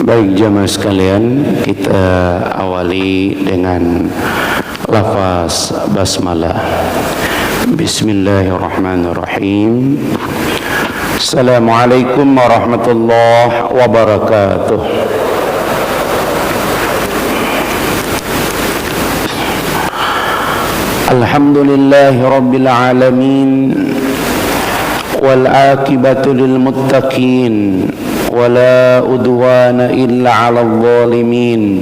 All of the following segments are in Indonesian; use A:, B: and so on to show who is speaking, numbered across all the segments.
A: Baik jamaah sekalian, kita awali dengan lafaz basmalah. Bismillahirrahmanirrahim. Assalamualaikum warahmatullahi wabarakatuh. Alhamdulillahi rabbil alamin, wal aqibatu lil muttaqin, ولا عدوان إلا على الظالمين.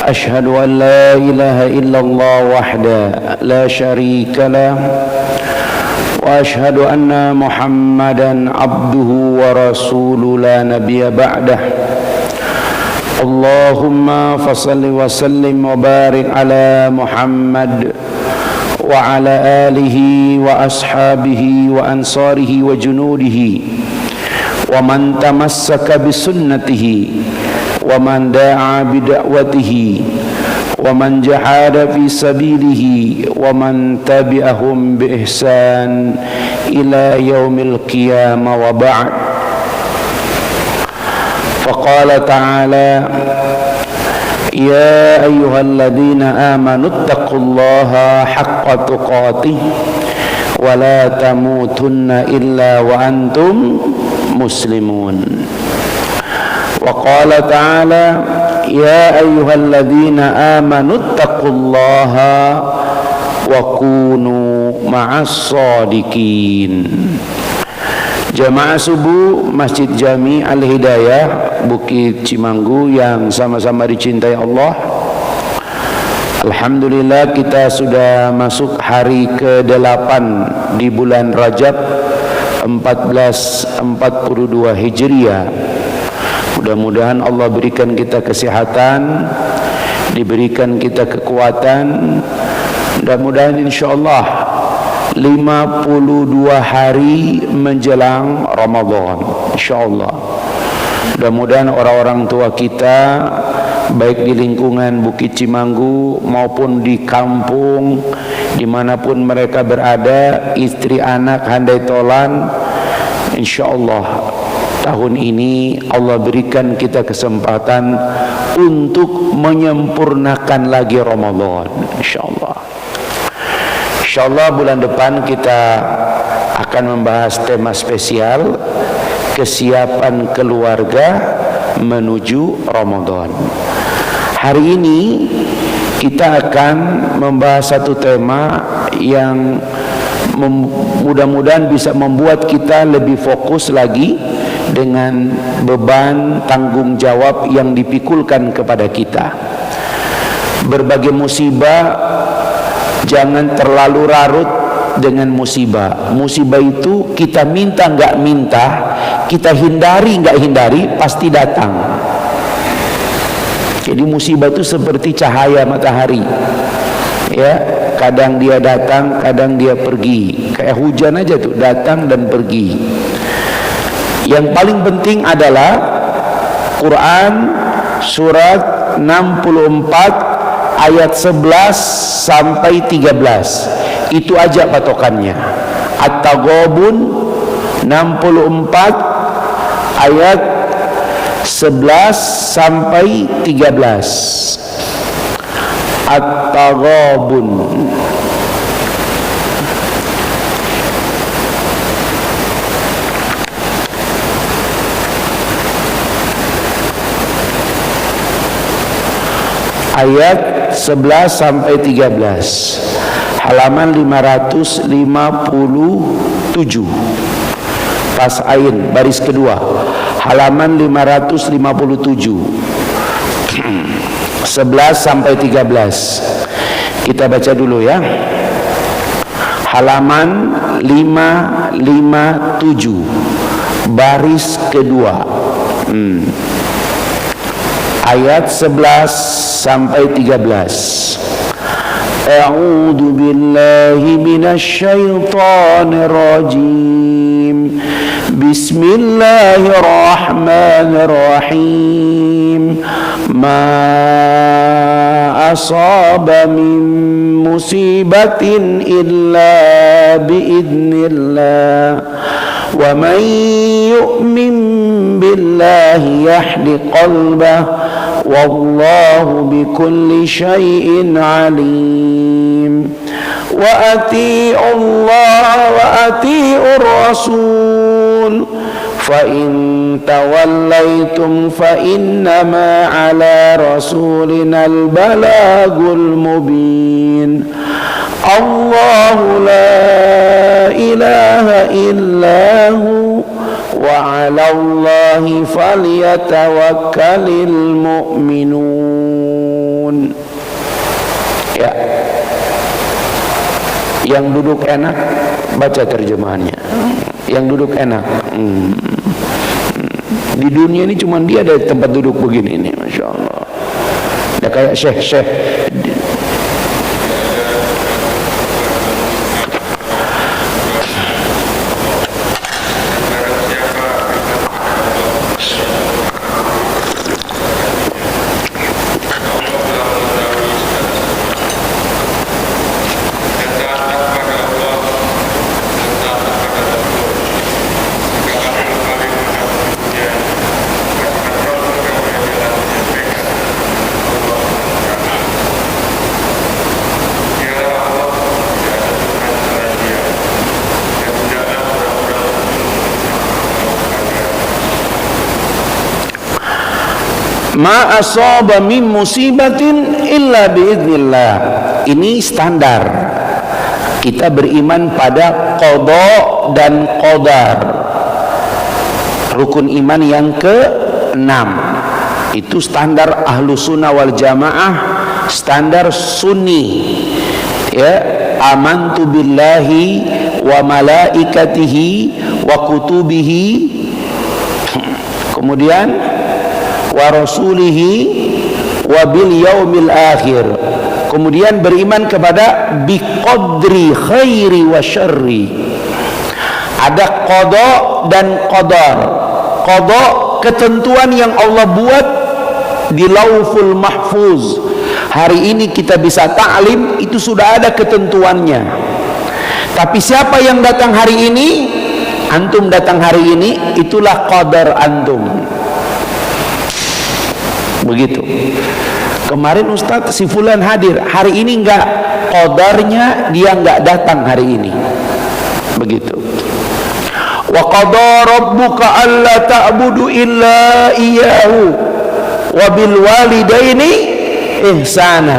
A: أشهد أن لا إله إلا الله وحده لا شريك له، وأشهد أن محمدا عبده ورسوله لا نبي بعده. اللهم فصل وسلم وبارك على محمد وعلى آله وأصحابه وأنصاره وجنوده ومن تمسك بسنته ومن دعا بدعوته ومن جاهد في سبيله ومن تبعهم بإحسان إلى يوم القيامة وبعد. فقال تعالى: يا أيها الذين آمنوا اتقوا الله حق تقاته ولا تموتن إلا وأنتم muslimun. Wa qala ta'ala: ya ayyuhalladzina amanu taqullaha wa kunu ma'as shadiqin. Jamaah subuh Masjid Jami Al-Hidayah Bukit Cimanggu yang sama-sama dicintai Allah. Alhamdulillah kita sudah masuk hari ke-8 di bulan Rajab 1442 Hijriah. Mudah-mudahan Allah berikan kita kesehatan, diberikan kita kekuatan. Mudah-mudahan insyaallah 52 hari menjelang Ramadan, insyaallah. Mudah-mudahan orang-orang tua kita baik di lingkungan Bukit Cimanggu maupun di kampung, dimanapun mereka berada, istri anak handai tolan, insyaallah tahun ini Allah berikan kita kesempatan untuk menyempurnakan lagi Ramadan, insyaallah. Insyaallah bulan depan kita akan membahas tema spesial, kesiapan keluarga menuju Ramadan. Hari ini kita akan membahas satu tema yang mudah-mudahan bisa membuat kita lebih fokus lagi dengan beban tanggung jawab yang dipikulkan kepada kita. Berbagai musibah, jangan terlalu larut dengan musibah. Musibah itu kita minta nggak minta, kita hindari nggak hindari, pasti datang. Jadi musibah itu seperti cahaya matahari, ya, kadang dia datang, kadang dia pergi. Kayak hujan aja tuh, datang dan pergi. Yang paling penting adalah Quran surat 64 ayat 11 sampai 13. Itu aja patokannya. At-Taghabun 64 ayat 11 sampai 13. At-Taghabun. Ayat 11 sampai 13. Halaman 557. Tas ain baris kedua. Halaman 557. 11 sampai 13. Kita baca dulu ya. Halaman 557 baris kedua. Ayat 11 sampai 13. A'udzu billahi minasy syaithanir rajim. Bismillahirrahmanirrahim. Ma asaba min musibatin illa biidznillah wa man yu'min billahi yahdi qalbah wallahu bikulli syai'in alim. Wa ati'u Allah wa ati'u Rasul fa in tawallaitum fa innama ala rasulinal balagul mubin. Allahu la ilaha illahu wa 'alallahi falyatawakkalul mu'minun. Ya. Yang duduk enak baca terjemahannya. Yang duduk enak. Di dunia ini cuma dia ada tempat duduk begini nih, masya Allah. Ya kayak syekh-syekh. Ma asaba min musibatin illa biidznillah. Ini standar. Kita beriman pada qada dan qadar. Rukun iman yang ke-6. Itu standar ahlu sunnah wal jamaah, standar sunni. Ya, amantu billahi wa malaikatihi wa kutubihi. Kemudian wa rasulihi wa bil yaumil akhir. Kemudian beriman kepada biqadri khairi wa syarri. Ada qada dan qadar. Qada ketentuan yang Allah buat di Lauhul Mahfuz. Hari ini kita bisa ta'lim, itu sudah ada ketentuannya. Tapi siapa yang datang hari ini? Antum datang hari ini, itulah qadar antum. Begitu. Kemarin Ustadz si fulan hadir, hari ini enggak, qadarnya dia enggak datang hari ini. Begitu. Wa qada rabbuka alla ta'budu illa iyyahu wa bil walidaini ihsana.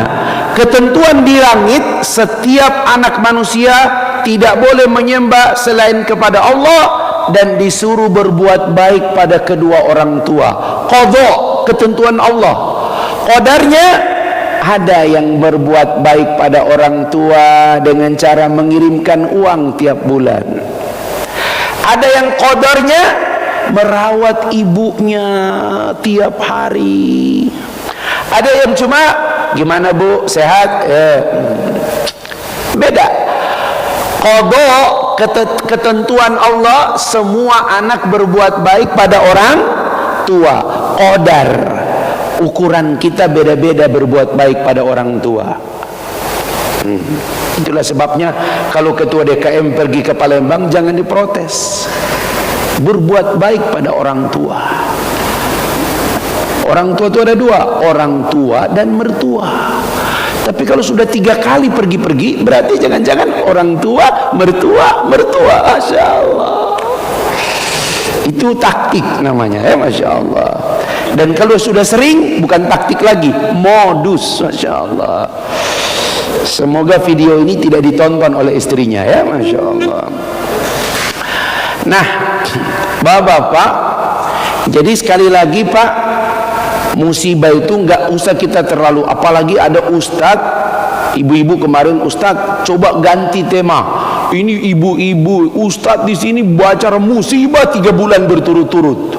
A: Ketentuan di langit, setiap anak manusia tidak boleh menyembah selain kepada Allah dan disuruh berbuat baik pada kedua orang tua. Qada, ketentuan Allah. Qadarnya, ada yang berbuat baik pada orang tua dengan cara mengirimkan uang tiap bulan. Ada yang qadarnya merawat ibunya tiap hari. Ada yang cuma gimana bu, sehat? Beda. Qada, ketentuan Allah, semua anak berbuat baik pada orang tua. Qadar, ukuran kita beda-beda berbuat baik pada orang tua. Itulah sebabnya kalau ketua DKM pergi ke Palembang jangan diprotes. Berbuat baik pada orang tua. Orang tua itu ada dua, orang tua dan mertua. Tapi kalau sudah 3 kali pergi-pergi, berarti jangan-jangan orang tua, mertua, Masya Allah. Itu taktik namanya, ya, Masya Allah. Dan kalau sudah sering, bukan taktik lagi, modus, Masya Allah. Semoga video ini tidak ditonton oleh istrinya, ya, Masya Allah. Nah, bapak-bapak, jadi sekali lagi Pak, musibah itu nggak usah kita terlalu, apalagi ada ustadz, ibu-ibu kemarin ustadz coba ganti tema. Ini ibu-ibu, ustadz di sini baca musibah 3 bulan berturut-turut.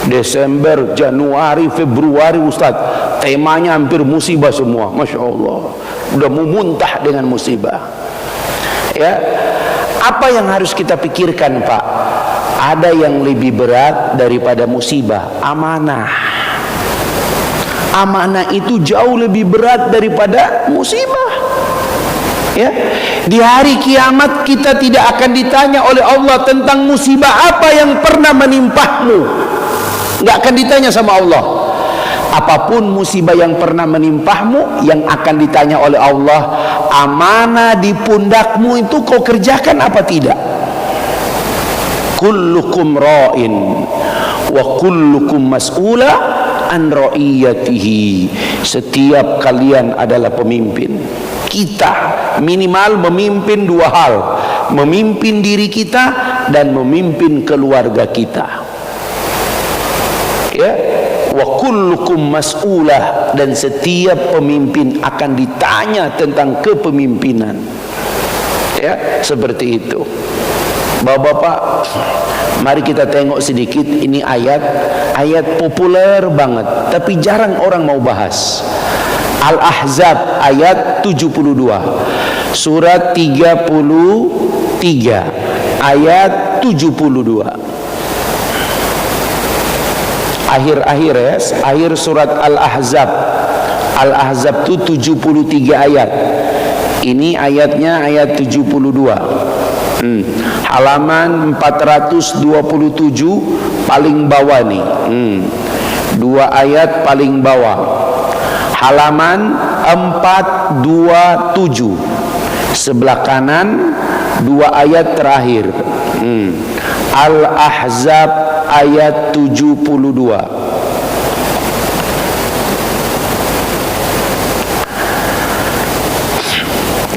A: Desember, Januari, Februari ustadz temanya hampir musibah semua, Masya Allah. Udah mau muntah dengan musibah. Ya, apa yang harus kita pikirkan Pak? Ada yang lebih berat daripada musibah, amanah. Amanah itu jauh lebih berat daripada musibah. Ya, di hari kiamat kita tidak akan ditanya oleh Allah tentang musibah apa yang pernah menimpahmu. Nggak akan ditanya sama Allah. Apapun musibah yang pernah menimpahmu, yang akan ditanya oleh Allah, amanah di pundakmu itu kau kerjakan apa tidak? Kullukum ra'in wa kullukum mas'ula an ra'iyatihi. Setiap kalian adalah pemimpin. Kita minimal memimpin dua hal, memimpin diri kita dan memimpin keluarga kita. Ya, wa kullukum mas'ulah, dan setiap pemimpin akan ditanya tentang kepemimpinan. Ya, seperti itu. Bapak-bapak, mari kita tengok sedikit ini ayat populer banget, tapi jarang orang mau bahas. Al-Ahzab ayat 72, surat 33 ayat 72, akhir-akhir ya, akhir surat Al-Ahzab. Al-Ahzab itu 73 ayat. Ini ayatnya ayat 72. Halaman 427 paling bawah nih. Dua ayat paling bawah. Halaman 427 sebelah kanan, dua ayat terakhir. Al-Ahzab ayat 72.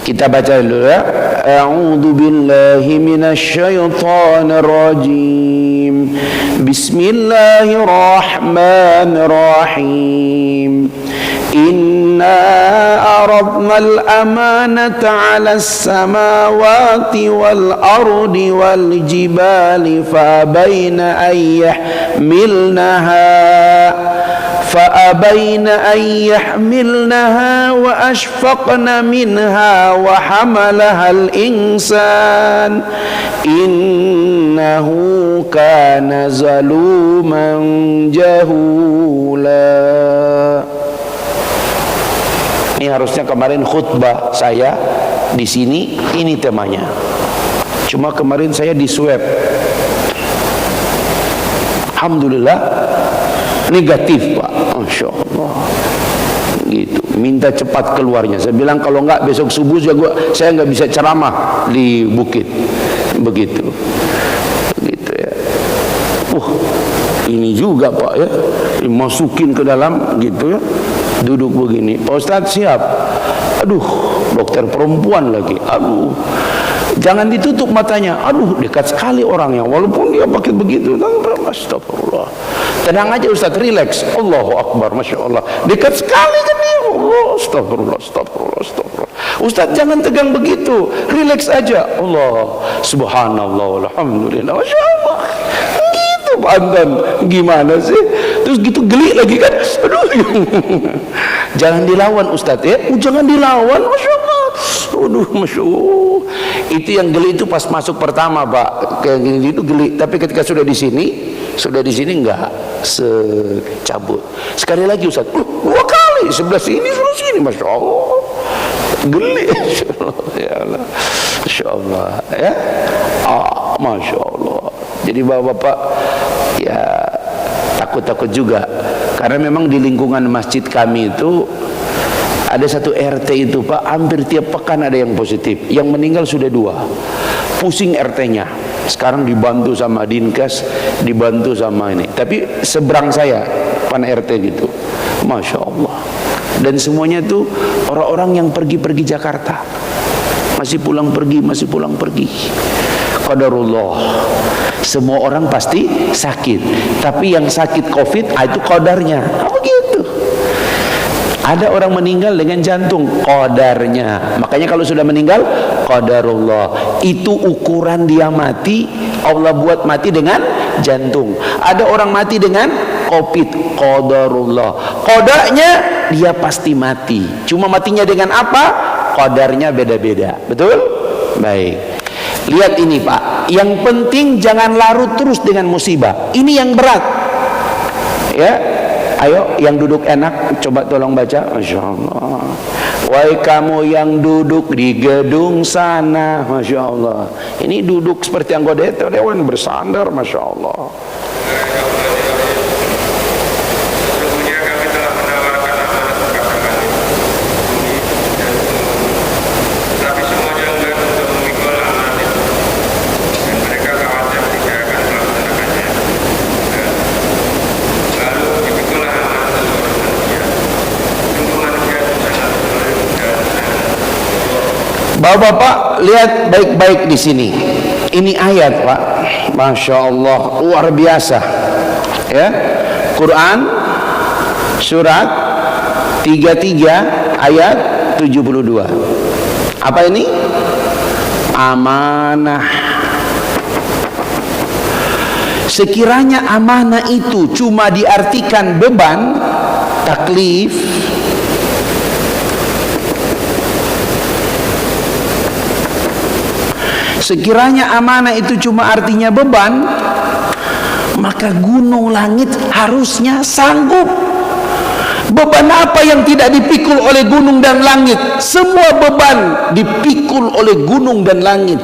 A: Kita baca dulu ya. A'udzu billahi minasy syaithanir rajim. Bismillahirrahmanirrahim. Inna aradna al-amanata 'ala as-samawati wal ardi wal jibali fa abayna an yahmilnaha wa ashfaqna minha wa hamalaha al-insan innahu kana zaluman jahula. Ini harusnya kemarin khutbah saya di sini, ini temanya. Cuma kemarin saya di swab. Alhamdulillah negatif, Pak. Masya Allah. Gitu. Minta cepat keluarnya. Saya bilang kalau enggak besok subuh saya enggak bisa ceramah di bukit. Begitu. Gitu ya. Ini juga, Pak ya. Dimasukin ke dalam gitu ya. Duduk begini. Pak Ustadz siap. Aduh, dokter perempuan lagi. Aduh. Jangan ditutup matanya. Aduh, dekat sekali orangnya. Walaupun dia pakai begitu. Astagfirullah. Tenang aja Ustaz, relax. Allahu Akbar, Masya Allah. Dekat sekali kan dia. Allah, astagfirullah, astagfirullah, astagfirullah. Ustaz jangan tegang begitu. Relax aja. Allah, subhanallah, alhamdulillah, Masya Allah. Gitu Pak Anton. Gimana sih? Terus gitu geli lagi kan. Aduh. Jangan dilawan Ustaz ya. Jangan dilawan, Masya Allah. Aduh, Masya Allah. Itu yang geli itu pas masuk pertama, Pak. Kayak gini itu geli. Tapi ketika sudah di sini enggak secabut. Sekali lagi Ustaz. Dua kali. Sebelah sini, Masya Allah. Geli. Ya Allah. Masya Allah. Ya. Masya Allah. Jadi bapak-bapak ya takut-takut juga. Karena memang di lingkungan masjid kami itu ada satu RT itu Pak, hampir tiap pekan ada yang positif. Yang meninggal sudah 2. Pusing RT-nya. Sekarang dibantu sama Dinkes, dibantu sama ini. Tapi seberang saya, Pan RT gitu. Masya Allah. Dan semuanya itu orang-orang yang pergi-pergi Jakarta. Masih pulang pergi. Qadarullah. Semua orang pasti sakit. Tapi yang sakit COVID, itu qadarnya. Begitu. Ada orang meninggal dengan jantung, qadarnya. Makanya kalau sudah meninggal, qadarullah. Itu ukuran dia mati, Allah buat mati dengan jantung. Ada orang mati dengan COVID, qadarullah. Qadarnya dia pasti mati. Cuma matinya dengan apa? Qadarnya beda-beda. Betul? Baik. Lihat ini Pak. Yang penting jangan larut terus dengan musibah. Ini yang berat. Ya. Ayo yang duduk enak, coba tolong baca. Masya Allah. Wahai kamu yang duduk di gedung sana, Masya Allah. Ini duduk seperti anggota dewan, bersandar, Masya Allah.
B: Sesungguhnya kami telah menawarkan amanat kepada kami, bumi dan seluruh, tetapi semuanya enggan untuk memikul amanat itu, dan mereka khawatir tidak akan melaksanakannya. Lalu dipikulah amanat seluruh manusia. Sungguh manusia itu sangat zalim dan sangat bodoh.
A: Bapak-bapak, lihat baik-baik di sini. Ini ayat, Pak. Masya Allah, luar biasa. Ya, Quran surat 33 ayat 72. Apa ini? Amanah. Sekiranya amanah itu cuma diartikan beban, taklif, sekiranya amanah itu cuma artinya beban, maka gunung langit harusnya sanggup. Beban apa yang tidak dipikul oleh gunung dan langit? Semua beban dipikul oleh gunung dan langit.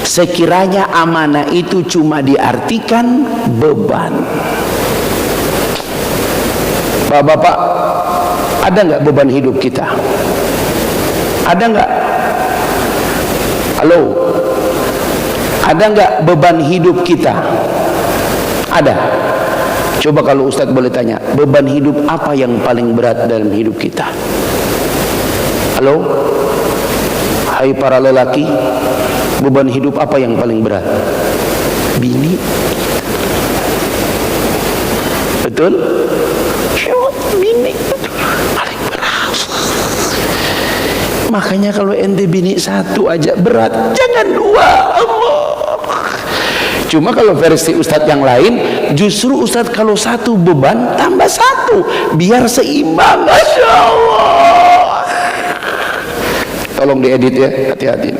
A: Sekiranya amanah itu cuma diartikan beban. Bapak-bapak, ada nggak beban hidup kita? Ada nggak? Halo? Ada nggak beban hidup kita? Ada. Coba kalau Ustadz boleh tanya, beban hidup apa yang paling berat dalam hidup kita? Halo? Hai para lelaki, beban hidup apa yang paling berat? Bini. Betul? Bini paling berat. Makanya kalau ente bini satu aja berat, jangan dua. Allah. Cuma kalau versi Ustadz yang lain, justru Ustadz kalau satu beban tambah satu, biar seimbang. Masya Allah. Tolong diedit ya, hati-hati.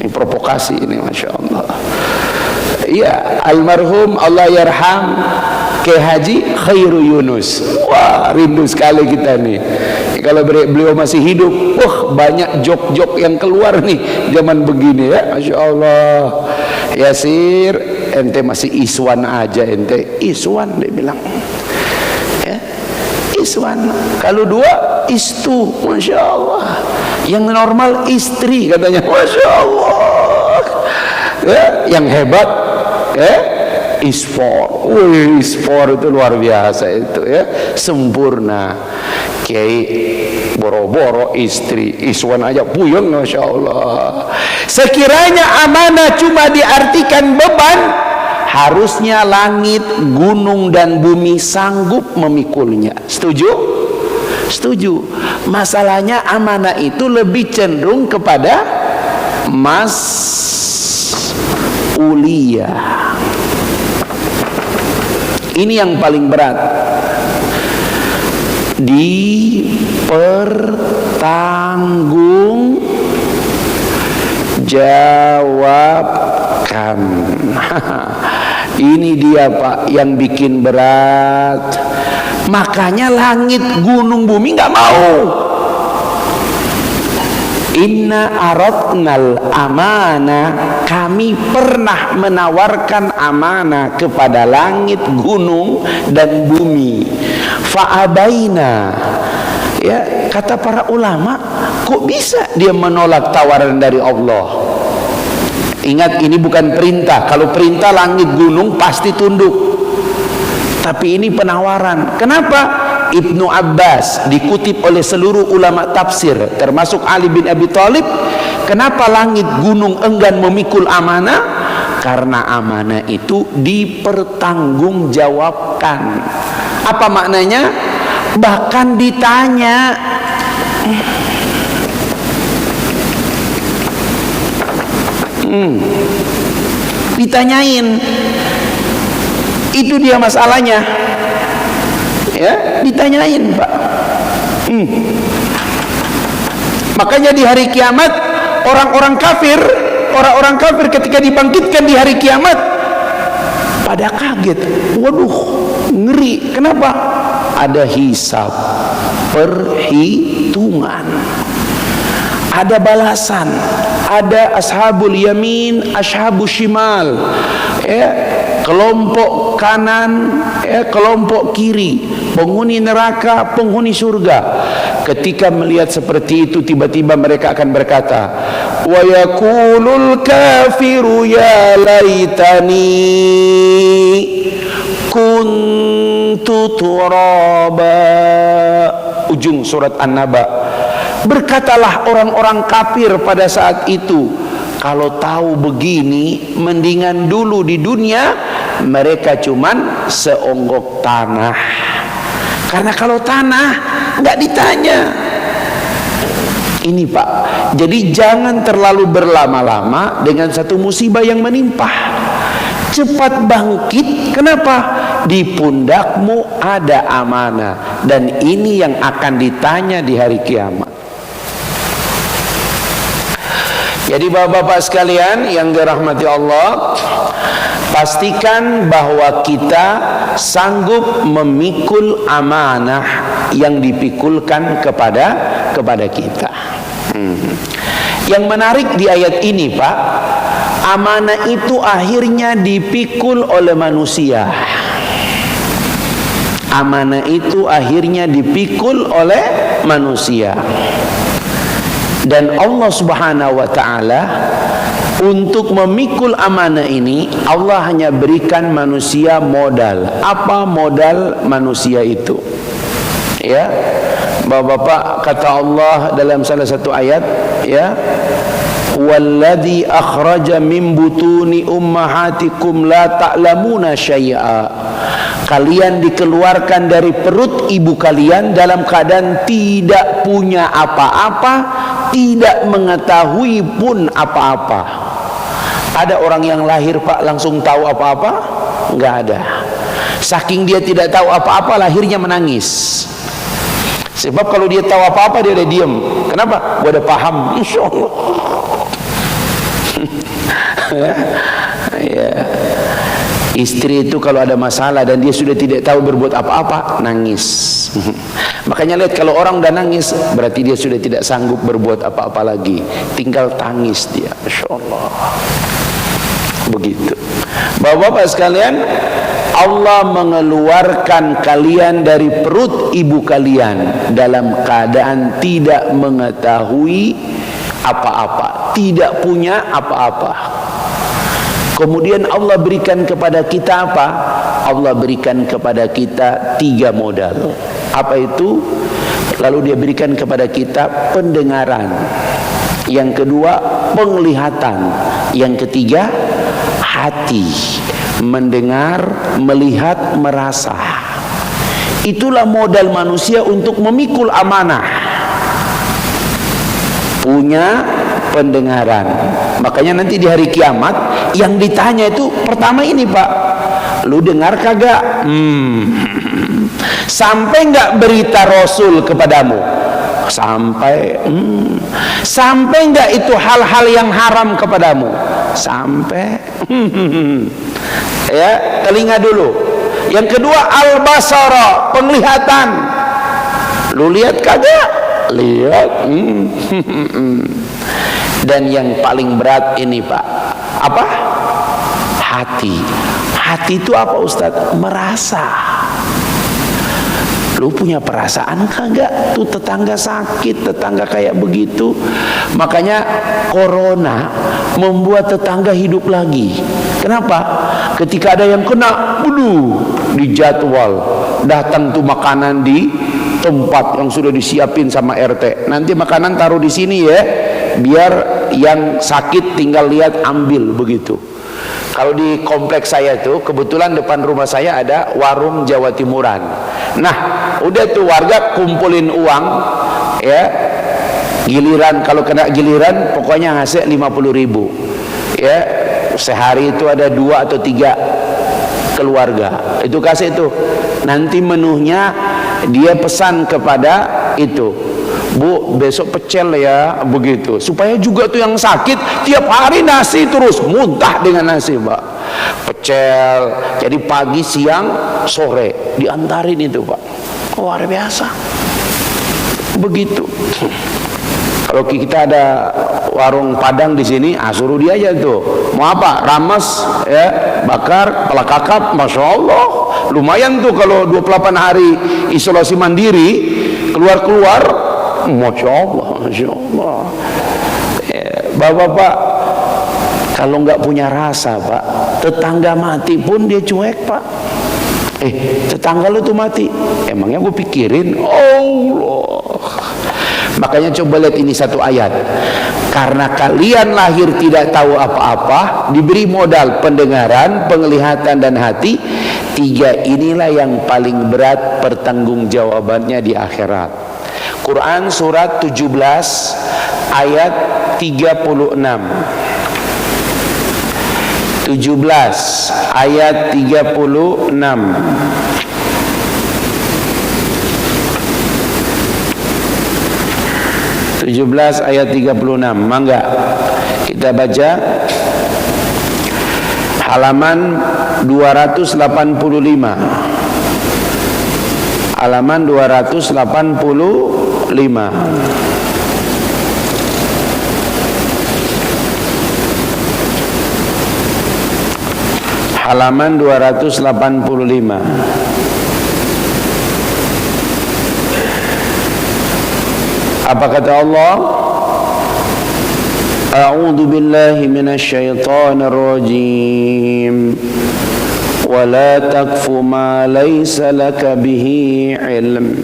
A: Ini provokasi ini, Masya Allah. Iya, almarhum Allah yarham Kiai Haji Khairu Yunus. Wah, rindu sekali kita nih. Kalau beliau masih hidup, wah banyak jok-jok yang keluar nih zaman begini ya, Masya Allah. Yasir, ente masih iswan aja, ente iswan dia bilang ya, iswan. Kalau dua istu, Masya Allah. Yang normal istri katanya, Masya Allah ya. Yang hebat ya, isfor. Wih, isfor itu luar biasa itu ya, sempurna. Kiai boro-boro istri, iswan aja puyeng, Masya Allah. Sekiranya amanah cuma diartikan beban, harusnya langit, gunung dan bumi sanggup memikulnya. Setuju? Setuju. Masalahnya amanah itu lebih cenderung kepada mas'uliyah. Ini yang paling berat, dipertanggungjawabkan. Ini dia Pak yang bikin berat. Makanya langit, gunung, bumi nggak mau. Inna aradnal amanah, kami pernah menawarkan amanah kepada langit, gunung dan bumi. Fa'abaina. Ya, kata para ulama, kok bisa dia menolak tawaran dari Allah? Ingat, ini bukan perintah. Kalau perintah langit gunung pasti tunduk. Tapi ini penawaran. Kenapa? Ibnu Abbas dikutip oleh seluruh ulama tafsir termasuk Ali bin Abi Thalib, kenapa langit gunung enggan memikul amanah? Karena amanah itu dipertanggungjawabkan. Apa maknanya? Bahkan ditanya. Ditanyain. Itu dia masalahnya. Ya, ditanyain Pak. Makanya di hari kiamat orang-orang kafir ketika dibangkitkan di hari kiamat pada kaget. Waduh, ngeri. Kenapa? Ada hisab, perhitungan. perhitungan, ada balasan, ada ashabul yamin, ashabul shimal, ya, kelompok kanan, ya, kelompok kiri, penghuni neraka, penghuni surga. Ketika melihat seperti itu, tiba-tiba mereka akan berkata, wa yaqulul kafiru ya laitani kuntu turaba. Ujung surat An-Naba. Berkatalah orang-orang kafir pada saat itu, kalau tahu begini, mendingan dulu di dunia mereka cuman seonggok tanah. Karena kalau tanah nggak ditanya. Ini Pak, jadi jangan terlalu berlama-lama dengan satu musibah yang menimpa. Cepat bangkit. Kenapa? Di pundakmu ada amanah, dan ini yang akan ditanya di hari kiamat. Jadi bapak-bapak sekalian yang dirahmati Allah, pastikan bahwa kita sanggup memikul amanah yang dipikulkan kepada kita. Yang menarik di ayat ini Pak, amanah itu akhirnya dipikul oleh manusia. Amanah itu akhirnya dipikul oleh manusia. Dan Allah Subhanahu wa ta'ala untuk memikul amanah ini, Allah hanya berikan manusia modal. Apa modal manusia itu? Ya, Bapak-bapak, kata Allah dalam salah satu ayat, ya, walladzi akhraja min butuni ummahatikum la ta'lamuna syai'a. Kalian dikeluarkan dari perut ibu kalian dalam keadaan tidak punya apa-apa, tidak mengetahui pun apa-apa. Ada orang yang lahir Pak langsung tahu apa-apa? Enggak ada. Saking dia tidak tahu apa-apa, lahirnya menangis. Sebab kalau dia tahu apa-apa, dia udah diam. Kenapa? Gua udah paham. Insya Allah. Ya. Istri itu kalau ada masalah dan dia sudah tidak tahu berbuat apa-apa, nangis. Makanya lihat, kalau orang udah nangis, berarti dia sudah tidak sanggup berbuat apa-apa lagi. Tinggal tangis dia. Masya Allah. Begitu. Bapak-bapak sekalian, Allah mengeluarkan kalian dari perut ibu kalian dalam keadaan tidak mengetahui apa-apa, tidak punya apa-apa. Kemudian Allah berikan kepada kita apa? Allah berikan kepada kita 3 modal. Apa itu? Lalu dia berikan kepada kita pendengaran. Yang kedua, penglihatan. Yang ketiga, hati. Mendengar, melihat, merasa. Itulah modal manusia untuk memikul amanah. Punya pendengaran. Makanya nanti di hari kiamat yang ditanya itu pertama ini Pak, lu dengar kagak? Sampai nggak berita Rasul kepadamu? Sampai. Sampai nggak itu hal-hal yang haram kepadamu? Sampai. Ya, telinga dulu. Yang kedua, al-basara, penglihatan. Lu lihat kagak? Lihat. Dan yang paling berat ini Pak, apa? Hati. Hati itu apa Ustadz? Merasa. Lu punya perasaan kagak? Tuh tetangga sakit, tetangga kayak begitu. Makanya corona membuat tetangga hidup lagi. Kenapa? Ketika ada yang kena, dijadwal datang tuh makanan di tempat yang sudah disiapin sama RT. Nanti makanan taruh di sini ya, biar yang sakit tinggal lihat ambil, begitu. Kalau di kompleks saya tuh kebetulan depan rumah saya ada warung Jawa Timuran. Nah, udah tuh warga kumpulin uang, ya. Giliran, kalau kena giliran pokoknya ngasih 50.000. Ya, sehari itu ada 2 atau 3 keluarga. Itu kasih itu. Nanti menunya dia pesan kepada itu, Bu, besok pecel ya, begitu. Supaya juga tuh yang sakit tiap hari nasi terus, muntah dengan nasi, Pak. Pecel. Jadi pagi, siang, sore diantarin itu, Pak. Luar biasa. begitu. Kalau kita ada warung Padang di sini, suruh dia aja tuh. Mau apa? Rames, ya, bakar, kepala kakap, masya Allah. Lumayan tuh kalau 28 hari isolasi mandiri, keluar, masya Allah, masya Allah. Bapak-bapak, kalau nggak punya rasa, Pak, tetangga mati pun dia cuek, Pak. Tetangga lu tuh mati, emangnya gue pikirin? Allah. Makanya coba lihat ini satu ayat. Karena kalian lahir tidak tahu apa-apa, diberi modal pendengaran, penglihatan dan hati, 3 inilah yang paling berat pertanggungjawabannya di akhirat. Quran surat 17 ayat 36. 17 ayat 36. 17 ayat 36. Mangga kita baca halaman 285. Halaman 285. Halaman 285. Apa kata Allah? A'udzu billahi minasy syaithanir rajim. Wa la taqfu ma laysa laka bihi ilm.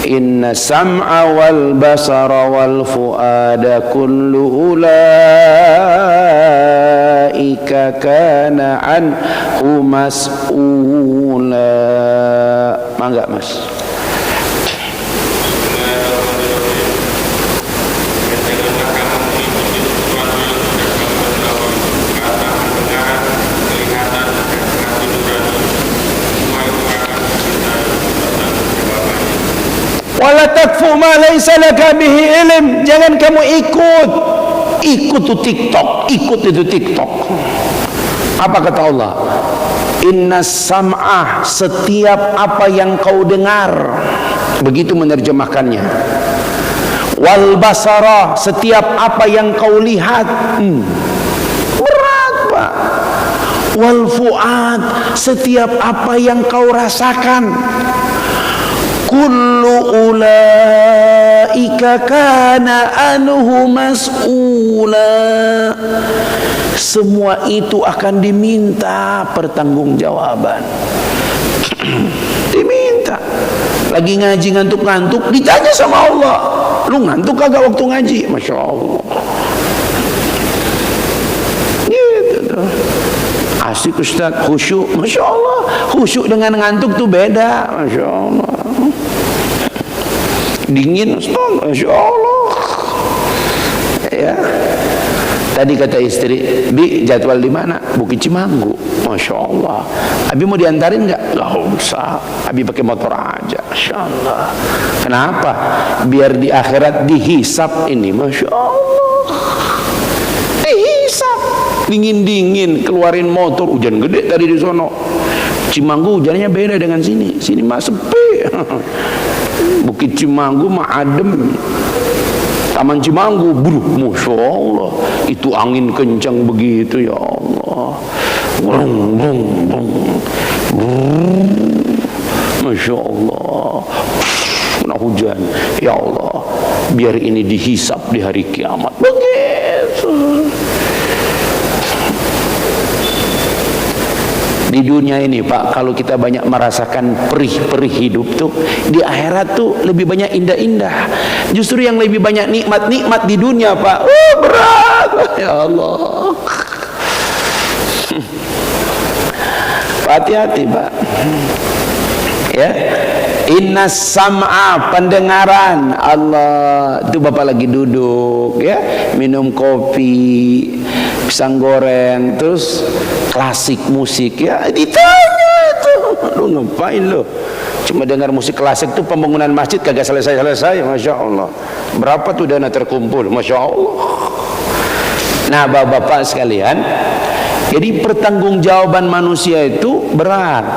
A: Inna sam'a wal basara wal fuada kullu ulaika kana anhu mas'ula. Mangga Mas. Wala takfu ma laysa laka bihi ilm. Jangan kamu ikut tuh TikTok, ikut itu TikTok. Apa kata Allah? Inna sam'ah, setiap apa yang kau dengar, begitu menerjemahkannya. Wal basara, setiap apa yang kau lihat. Berat, Pak. Wal fuad, setiap apa yang kau rasakan. Kullu ulaika kana anhu mas'ula. Semua itu akan diminta pertanggungjawaban. Diminta. Lagi ngaji ngantuk-ngantuk, ditanya sama Allah, lu ngantuk kagak waktu ngaji? Masya Allah. Gitu tuh. Asik Ustaz, khusyuk. Masya Allah. Khusyuk dengan ngantuk tuh beda. Masya Allah. Dingin, Masya Allah. Ya. Tadi kata istri, Bi, jadwal di mana? Bukit Cimanggu. Masya Allah. Abi mau diantarin nggak? Nggak usah. Abi pakai motor aja. Masya Allah. Kenapa? Biar di akhirat dihisap ini. Masya Allah. Dihisap. Dingin-dingin, keluarin motor. Hujan gede tadi di sono. Cimanggu hujannya beda dengan sini. Sini mah sepi. Bukit Cimanggu mah adem. Taman Cimanggu, Masya Allah, itu angin kencang begitu, ya Allah. Brung, brung, brung. Masya Allah. Kena hujan, ya Allah. Biar ini dihisap di hari kiamat. Begitu. Di dunia ini, Pak, kalau kita banyak merasakan perih-perih hidup tuh, di akhirat tuh lebih banyak indah-indah. Justru yang lebih banyak nikmat-nikmat di dunia, Pak. Berat, ya Allah. Hati-hati, Pak. Ya. Inna sam'a, pendengaran. Allah, itu Bapak lagi duduk, ya, minum kopi, pisang goreng, terus klasik musik, ya, ditanya itu, lu ngapain lu? Cuma dengar musik klasik tuh, pembangunan masjid kagak selesai-selesai. Masya Allah. Berapa tuh dana terkumpul? Masya Allah. Nah, bapak-bapak sekalian, jadi pertanggungjawaban manusia itu berat.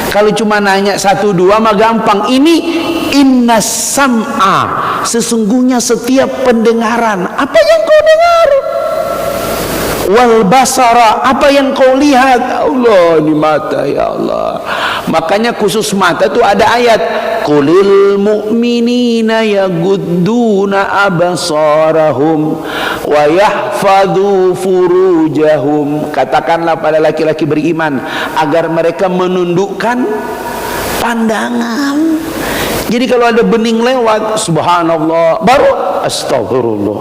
A: Kalau cuma nanya 1 2 mah gampang. Ini inna sam'a, sesungguhnya setiap pendengaran, apa yang kau dengar, wal basara, apa yang kau lihat. Allah, ini mata, ya Allah. Makanya khusus mata itu ada ayat, qulil mu'minina yagudduna absarahum wa yahfadhu furujahum. Katakanlah pada laki-laki beriman agar mereka menundukkan pandangan. Jadi kalau ada bening lewat, subhanallah, baru astagfirullah.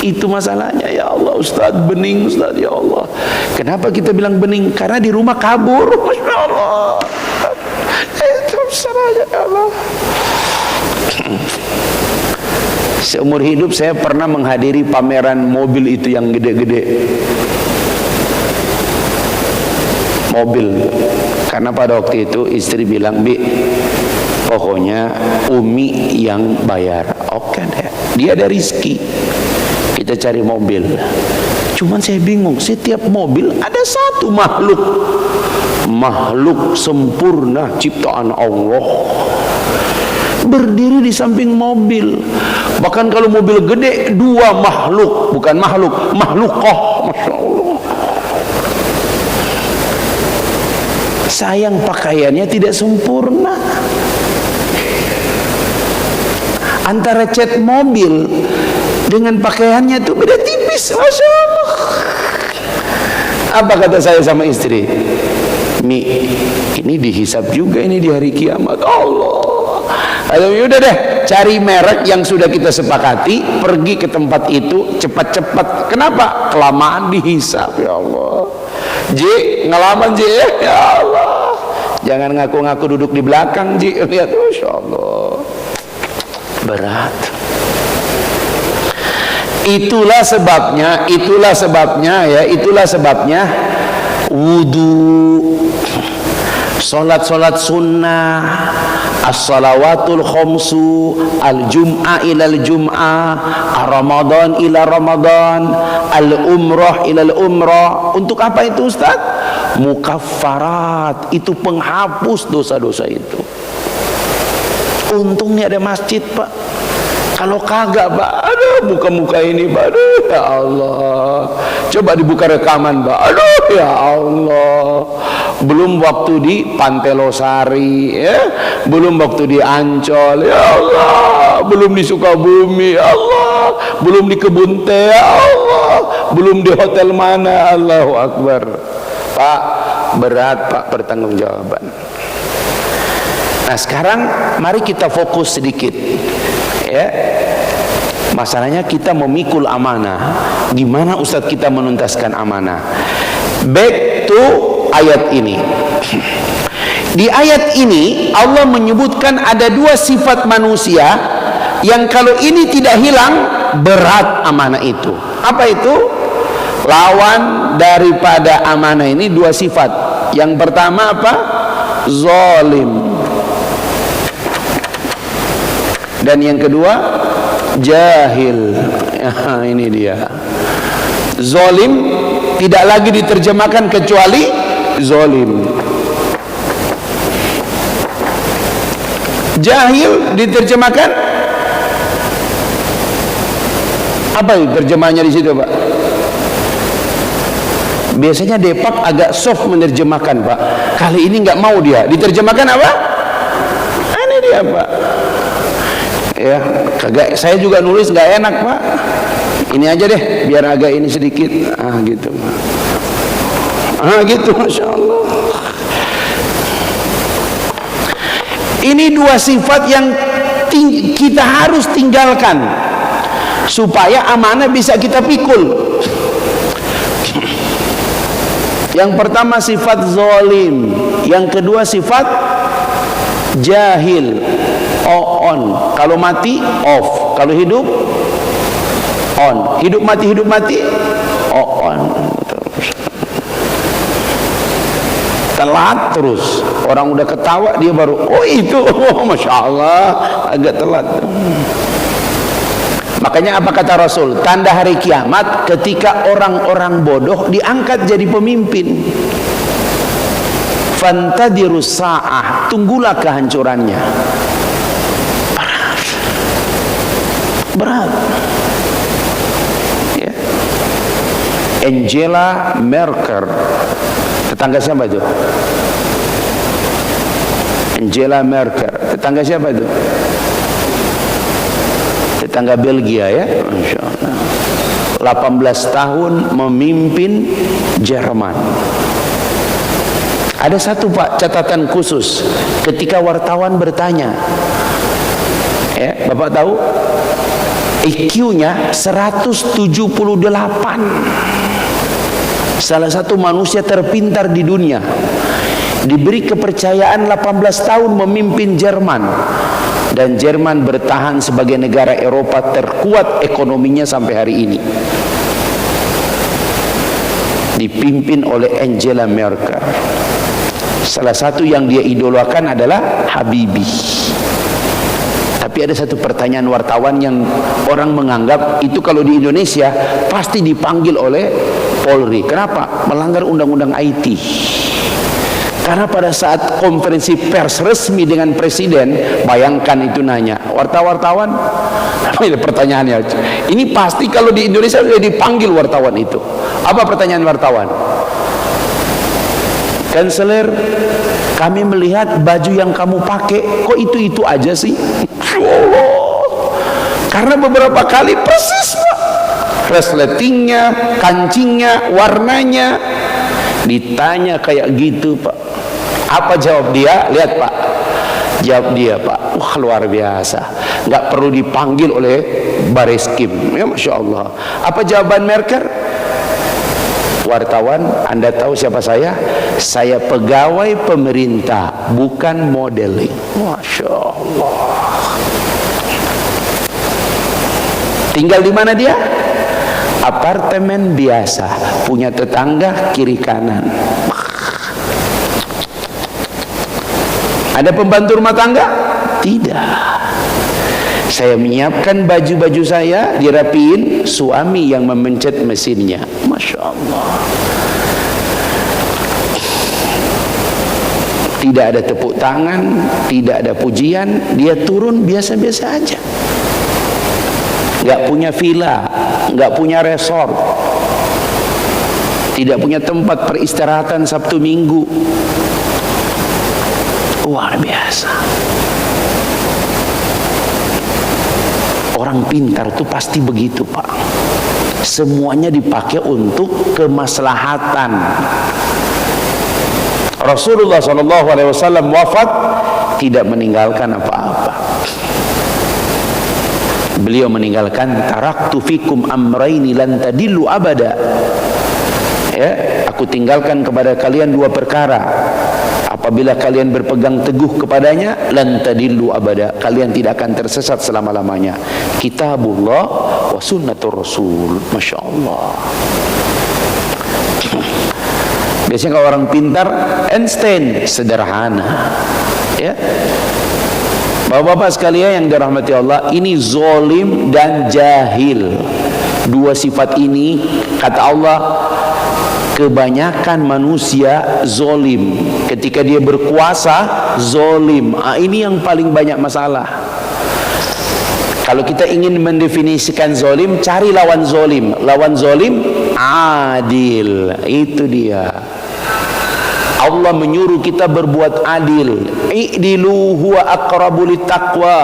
A: Itu masalahnya, ya Allah. Ustaz, bening Ustaz, ya Allah. Kenapa kita bilang bening? Karena di rumah kabur. Masya Allah. Itu masalahnya, ya Allah. Seumur hidup saya pernah menghadiri pameran mobil itu yang gede-gede. Mobil. Karena pada waktu itu istri bilang, Bi, pokoknya Umi yang bayar. Oke deh. Dia ada rizki. Kita cari mobil. Cuman saya bingung, setiap mobil ada satu makhluk sempurna ciptaan Allah berdiri di samping mobil. Bahkan kalau mobil gede, 2 makhluk, bukan makhlukoh. Masya Allah. Sayang pakaiannya tidak sempurna. Antara cat mobil dengan pakaiannya itu beda tipis. Masya Allah. Apa kata saya sama istri? Mi, ini dihisab juga ini di hari kiamat. Allah. Aduh, udah deh, cari merek yang sudah kita sepakati, pergi ke tempat itu cepat-cepat. Kenapa? Kelamaan dihisab, ya Allah. Ji, ngelaman Ji, ya Allah. Jangan ngaku-ngaku duduk di belakang Ji. Lihat, Masya Allah. Berat. Itulah sebabnya wudu, solat sunnah, as-salawatul khamsu, al-jum'ah ilal jum'ah, ar-ramadan ila ramadan, al-umrah ilal umrah. Untuk apa itu Ustaz? Mukaffarat, itu penghapus dosa-dosa itu. Untungnya ada masjid, Pak. Kalau kagak, Pak, aduh, muka-muka ini, Pak, aduh, ya Allah. Coba dibuka rekaman, Pak, aduh, ya Allah. Belum waktu di Pantai Losari, ya, belum waktu di Ancol, ya Allah. Belum di Sukabumi, ya Allah. Belum di Kebun Teh, ya Allah. Belum di hotel mana, Allahu Akbar. Pak, berat, Pak, pertanggungjawaban. Nah, sekarang mari kita fokus sedikit. Ya, masalahnya kita memikul amanah. Gimana Ustadz kita menuntaskan amanah? Back to ayat ini. Di ayat ini Allah menyebutkan ada 2 sifat manusia yang kalau ini tidak hilang, berat amanah itu. Apa itu? Lawan daripada amanah ini 2 sifat. Yang pertama apa? Zalim. Dan yang kedua, jahil. Ya, ini dia. Zalim tidak lagi diterjemahkan kecuali zalim. Jahil diterjemahkan apa itu terjemahannya di situ, Pak? Biasanya Depak agak soft menerjemahkan, Pak. Kali ini nggak mau dia. Diterjemahkan apa? Ini dia, Pak. Ya, kagak, saya juga nulis nggak enak, Pak. Ini aja deh, biar agak ini sedikit. Gitu. Gitu, Masya Allah. Ini 2 sifat yang kita harus tinggalkan supaya amanah bisa kita pikul. Yang pertama sifat zalim, yang kedua sifat jahil. On, kalau mati off, kalau hidup on, hidup mati on. Telat terus, orang udah ketawa dia baru itu, Masya Allah, agak telat. Makanya apa kata Rasul? Tanda hari kiamat ketika orang-orang bodoh diangkat jadi pemimpin. Fantadirus sa'ah, tunggulah kehancurannya. Berat. Ya. Angela Merkel, tetangga siapa itu? Angela Merkel, tetangga siapa itu? Tetangga Belgia ya, Masya Allah. 18 tahun memimpin Jerman. Ada satu Pak catatan khusus ketika wartawan bertanya, ya, Bapak tahu IQ-nya 178. Salah satu manusia terpintar di dunia, diberi kepercayaan 18 tahun memimpin Jerman, dan Jerman bertahan sebagai negara Eropa terkuat ekonominya sampai hari ini, dipimpin oleh Angela Merkel. Salah satu yang dia idolakan adalah Habibie. Tapi ada satu pertanyaan wartawan yang orang menganggap itu kalau di Indonesia pasti dipanggil oleh Polri. Kenapa? Melanggar undang-undang IT. Karena pada saat konferensi pers resmi dengan presiden, bayangkan itu nanya wartawan, apa itu pertanyaannya? Ini pasti kalau di Indonesia sudah dipanggil wartawan itu. Apa pertanyaan wartawan? Kanselir, kami melihat baju yang kamu pakai kok itu aja sih? Karena beberapa kali persis Pak, resletingnya, kancingnya, warnanya ditanya kayak gitu Pak. Apa jawab dia? Lihat Pak, jawab dia Pak, wah luar biasa, nggak perlu dipanggil oleh Bareskim, ya Masya Allah. Apa jawaban Merkel? Wartawan, Anda tahu siapa saya? Saya pegawai pemerintah, bukan modeling. Masya Allah. Tinggal di mana dia? Apartemen biasa, punya tetangga kiri kanan. Ada pembantu rumah tangga? Tidak. Saya menyiapkan baju-baju saya, dirapiin, suami yang memencet mesinnya. Masya Allah. Tidak ada tepuk tangan, tidak ada pujian, dia turun biasa-biasa aja. Gak punya villa, gak punya resort, tidak punya tempat peristirahatan Sabtu Minggu. Luar biasa. Orang pintar itu pasti begitu Pak. Semuanya dipakai untuk kemaslahatan. Rasulullah SAW wafat tidak meninggalkan apa-apa. Beliau meninggalkan taraktu fikum amraini lan tadillu abada. Ya, aku tinggalkan kepada kalian dua perkara. Apabila kalian berpegang teguh kepadanya, lan tadillu abada, kalian tidak akan tersesat selama-lamanya. Kitabullah wa sunnatur rasul. Masya Allah. Biasanya kalau orang pintar, Einstein, sederhana. Ya. Bapak-bapak sekalian yang dirahmati Allah, ini zolim dan jahil. Dua sifat ini, kata Allah, kebanyakan manusia zolim. Ketika dia berkuasa, zolim. Ini yang paling banyak masalah. Kalau kita ingin mendefinisikan zolim, cari lawan zolim. Lawan zolim, adil. Itu dia. Allah menyuruh kita berbuat adil. I'dilu huwa aqrabu littaqwa.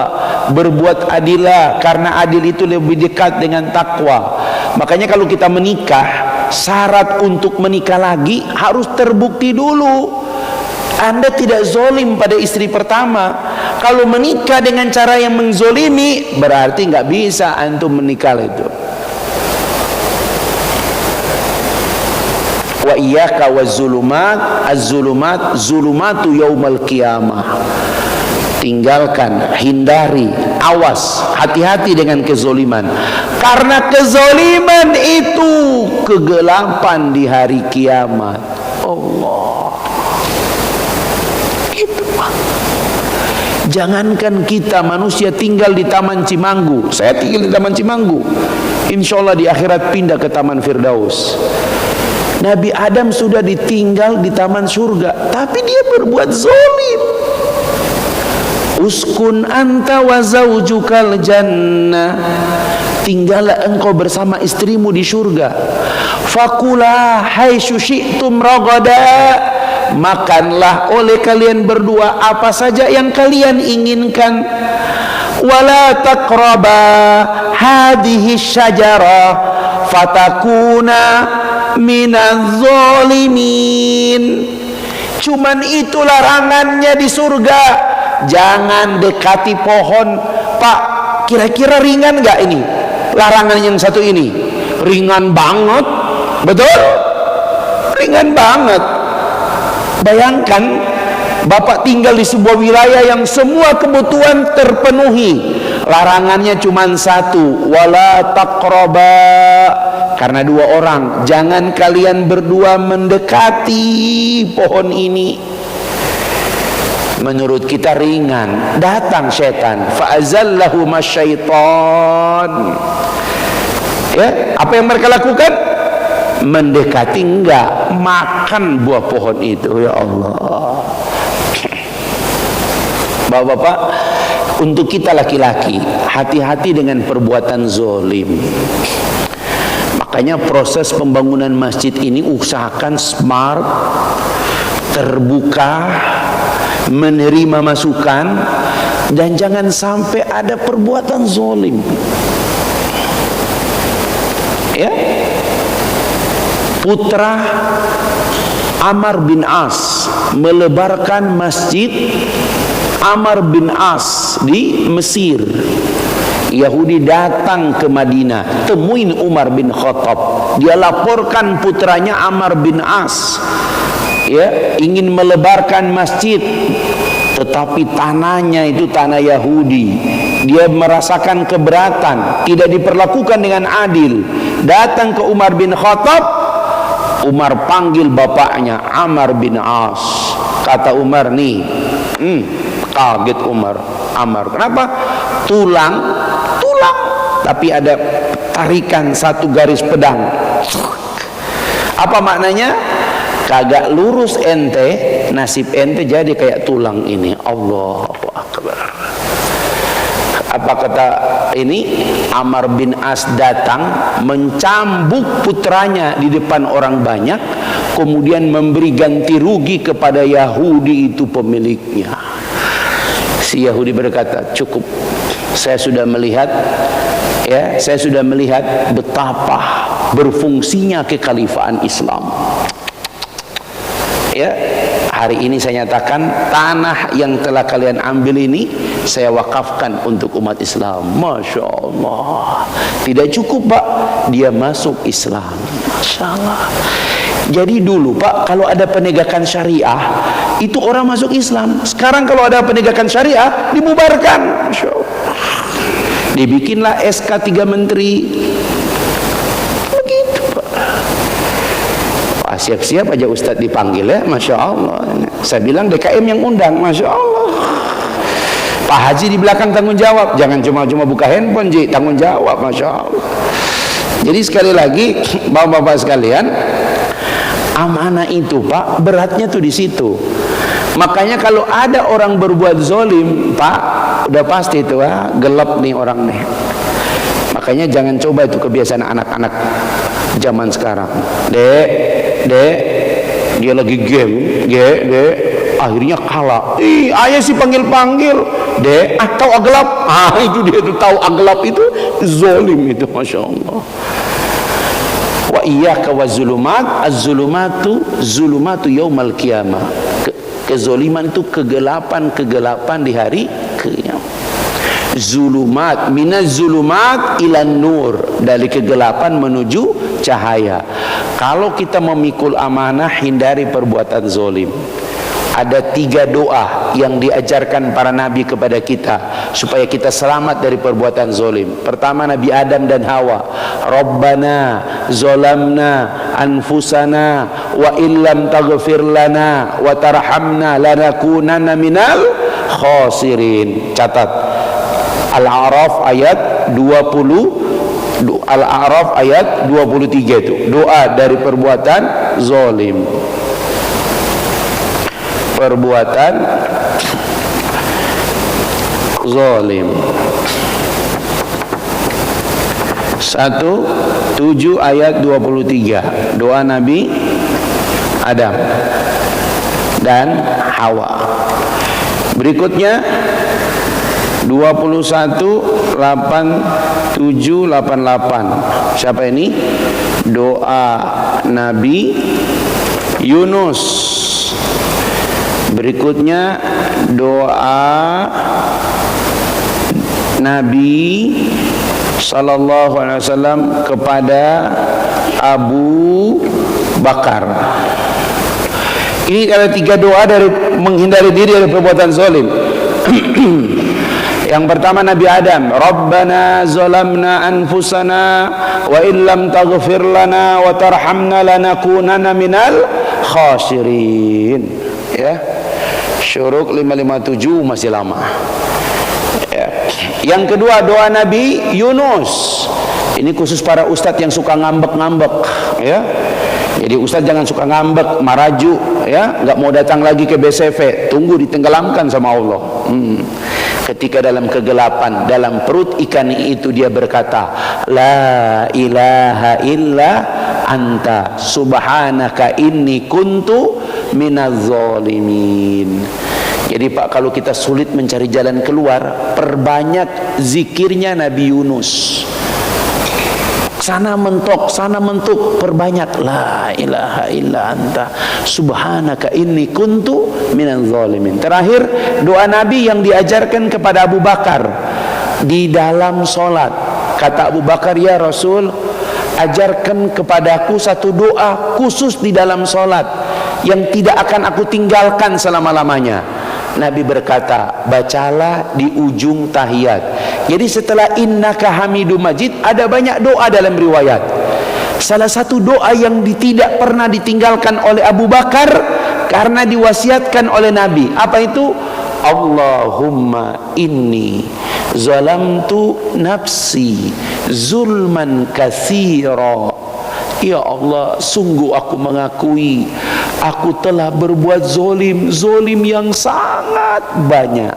A: Berbuat adilah, karena adil itu lebih dekat dengan takwa. Makanya kalau kita menikah, syarat untuk menikah lagi harus terbukti dulu Anda tidak zolim pada istri pertama. Kalau menikah dengan cara yang menzolimi, berarti nggak bisa antum menikah itu. Wa iyyaka waz-zulumat, az-zulumat zulumatu yaumal qiyamah. Tinggalkan, hindari, awas, hati-hati dengan kezoliman. Karena kezoliman itu kegelapan di hari kiamat. Allah. Itu Pak. Jangankan kita manusia tinggal di Taman Cimanggu. Saya tinggal di Taman Cimanggu. Insya Allah di akhirat pindah ke Taman Firdaus. Nabi Adam sudah ditinggal di taman surga, tapi dia berbuat zalim. Uskun anta wa zaujukal jannah, tinggallah engkau bersama istrimu di surga. Fakula haitsu syi'tum ragada, makanlah oleh kalian berdua apa saja yang kalian inginkan. Wala taqraba hadhihi syajarah fatakuna minaz zalimin. Cuman itu larangannya di surga, jangan dekati pohon. Pak, kira-kira ringan gak ini larangan yang satu ini? Ringan banget, betul? Ringan banget. Bayangkan Bapak tinggal di sebuah wilayah yang semua kebutuhan terpenuhi, larangannya cuma satu, wala taqraba, karena dua orang, jangan kalian berdua mendekati pohon ini. Menurut kita ringan, datang setan, fa'azallahuma syaitan. Ya, apa yang mereka lakukan? Mendekati, enggak, makan buah pohon itu. Ya Allah. Bapak-bapak, untuk kita laki-laki, hati-hati dengan perbuatan zalim. Makanya proses pembangunan masjid ini usahakan smart, terbuka, menerima masukan, dan jangan sampai ada perbuatan zalim. Ya, putra Amr bin As melebarkan masjid Amr bin As di Mesir. Yahudi datang ke Madinah, temuin Umar bin Khattab. Dia laporkan putranya Amr bin As, ya, ingin melebarkan masjid, tetapi tanahnya itu tanah Yahudi. Dia merasakan keberatan, tidak diperlakukan dengan adil. Datang ke Umar bin Khattab. Umar panggil bapaknya Amr bin As. Kata Umar, nih, kaget Umar. Amr, kenapa? Tulang, tapi ada tarikan satu garis pedang. Apa maknanya? Kagak lurus ente, nasib ente jadi kayak tulang ini. Allahu Akbar. Apa kata ini? Amr bin As datang mencambuk putranya di depan orang banyak, kemudian memberi ganti rugi kepada Yahudi itu pemiliknya. Si Yahudi berkata, cukup, saya sudah melihat, ya, saya sudah melihat betapa berfungsinya kekhalifahan Islam. Ya, hari ini saya nyatakan tanah yang telah kalian ambil ini saya wakafkan untuk umat Islam. Masya Allah. Tidak cukup, Pak, dia masuk Islam. Masya Allah. Jadi dulu, Pak, kalau ada penegakan syariah itu orang masuk Islam. Sekarang kalau ada penegakan syariah dibubarkan. Masya Allah. Dibikinlah SK 3 menteri. Begitu, Pak. Wah, siap-siap aja Ustadz dipanggil, ya. Masya Allah. Saya bilang DKM yang undang. Masya Allah. Pak Haji di belakang tanggung jawab. Jangan cuma buka handphone, Ji. Tanggung jawab. Masya Allah. Jadi sekali lagi, bapak-bapak sekalian, amanah itu, Pak, beratnya tuh di situ. Makanya kalau ada orang berbuat zalim, Pak, udah pasti itu, gelap nih orang nih. Makanya jangan coba itu kebiasaan anak-anak zaman sekarang. Dek, dia lagi game, dek, akhirnya kalah. Ih, ayah sih panggil-panggil, dek, tahu aglap. Itu dia tuh, tahu aglap itu zalim itu, Masya Allah. Wa iyyaka waz-zulumat, az-zulumatu zulumatu yaumal qiyamah. Kezoliman itu kegelapan di hari kiamat. Zulumat, minaz zulumat ilan nur, dari kegelapan menuju cahaya. Kalau kita memikul amanah, hindari perbuatan zalim. Ada 3 doa yang diajarkan para nabi kepada kita supaya kita selamat dari perbuatan zalim. Pertama, Nabi Adam dan Hawa. Rabbana zalamna anfusana wa illam taghfir lana wa tarhamna lanakunanna minal khasirin. Catat. Al-A'raf ayat 20, Al-A'raf ayat 23 itu. Doa dari perbuatan zalim. Perbuatan zalim. 1:7 ayat 23, doa Nabi Adam dan Hawa. Berikutnya 21:8-7-88. Siapa ini? Doa Nabi Yunus. Berikutnya doa Nabi sallallahu alaihi wasallam kepada Abu Bakar. Ini ada 3 doa dari menghindari diri dari perbuatan zalim. Yang pertama Nabi Adam, Rabbana zalamna anfusana wa illam taghfir lana wa tarhamna lanakunanna minal khasirin. Ya. Syuruk 557 masih lama. Ya. Yang kedua doa Nabi Yunus. Ini khusus para ustadz yang suka ngambek-ngambek, ya. Jadi ustadz jangan suka ngambek, maraju, ya, nggak mau datang lagi ke BCV, tunggu ditenggelamkan sama Allah. Ketika dalam kegelapan, dalam perut ikan itu dia berkata, La ilaha illa anta subhanaka inni kuntu minaz zalimin. Jadi Pak, kalau kita sulit mencari jalan keluar, perbanyak zikirnya Nabi Yunus. Sana mentok, perbanyak la ilaha illa anta subhanaka inni kuntu minaz zalimin. Terakhir doa Nabi yang diajarkan kepada Abu Bakar di dalam solat. Kata Abu Bakar, ya Rasul, ajarkan kepadaku satu doa khusus di dalam solat yang tidak akan aku tinggalkan selama-lamanya. Nabi berkata, bacalah di ujung tahiyat. Jadi setelah innaka hamidum majid, ada banyak doa dalam riwayat. Salah satu doa yang tidak pernah ditinggalkan oleh Abu Bakar karena diwasiatkan oleh Nabi. Apa itu? Allahumma inni zalamtu nafsi zulman katsira. Ya Allah, sungguh aku mengakui aku telah berbuat zolim yang sangat banyak.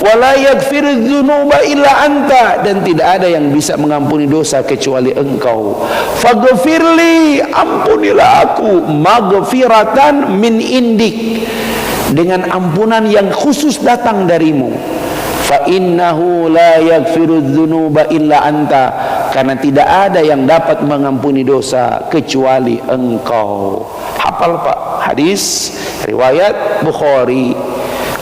A: Wala yaghfiru dzunuba illa anta, dan tidak ada yang bisa mengampuni dosa kecuali Engkau. Faghfirli, ampunilah aku, maghfiratan min indik, dengan ampunan yang khusus datang darimu. Fa innahu la yaghfiru dzunuba illa anta, karena tidak ada yang dapat mengampuni dosa kecuali Engkau. Hafal Pak, hadis riwayat Bukhari.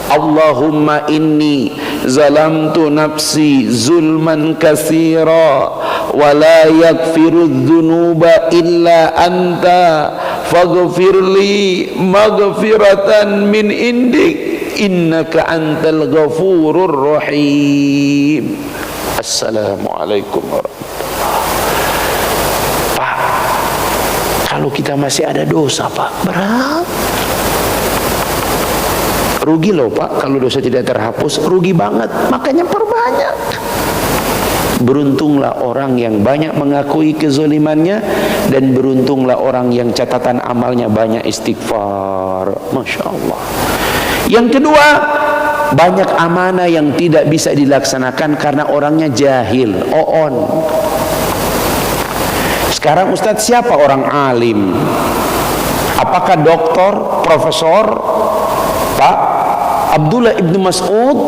A: Allahumma inni zalamtu nafsi zulman katsira wa la yaghfiru dzunuba illa anta faghfirli maghfiratan min indik innaka antal ghafurur rahim. Assalamualaikum warahmatullahi. Pak, kalau kita masih ada dosa Pak, berat. Rugi loh Pak, kalau dosa tidak terhapus, rugi banget. Makanya perbanyak. Beruntunglah orang yang banyak mengakui kezalimannya, dan beruntunglah orang yang catatan amalnya banyak istighfar. Masya Allah. Yang kedua, banyak amanah yang tidak bisa dilaksanakan karena orangnya jahil, oon. Sekarang Ustadz, siapa orang alim? Apakah doktor, profesor? Pak, Abdullah ibnu Mas'ud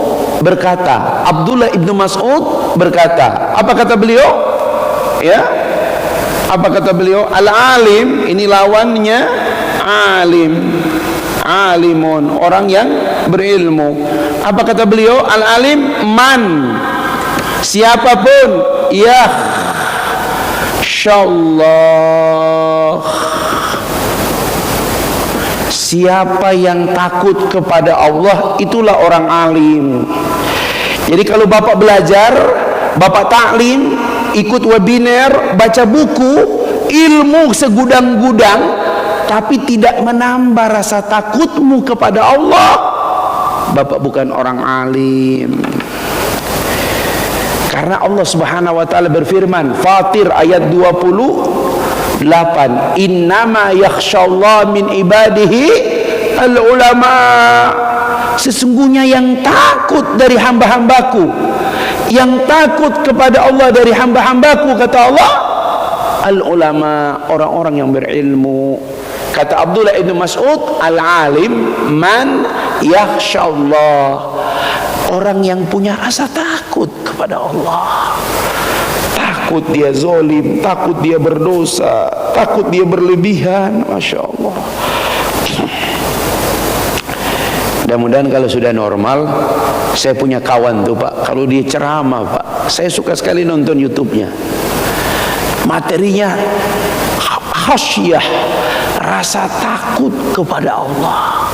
A: berkata, apa kata beliau? Ya, apa kata beliau? Al-alim, ini lawannya alim, alimun, orang yang berilmu. Apa kata beliau? Al-alim man, siapapun, ya insyaallah, siapa yang takut kepada Allah, itulah orang alim. Jadi kalau Bapak belajar, Bapak taklim, ikut webinar, baca buku, ilmu segudang-gudang, tapi tidak menambah rasa takutmu kepada Allah, Bapak bukan orang alim. Karena Allah Subhanahu wa taala berfirman, Fatir ayat 20, 8. Innama yakhshallah min ibadihi al-ulama. Sesungguhnya yang takut dari hamba-hambaku, yang takut kepada Allah dari hamba-hambaku, kata Allah, al-ulama, orang-orang yang berilmu. Kata Abdullah ibn Mas'ud, al-alim man yakhshallah, orang yang punya rasa takut kepada Allah. Takut dia zalim, takut dia berdosa, takut dia berlebihan. Masya Allah. Mudah-mudahan kalau sudah normal. Saya punya kawan tuh Pak, kalau dia ceramah Pak, saya suka sekali nonton YouTube-nya. Materinya khasyah, rasa takut kepada Allah.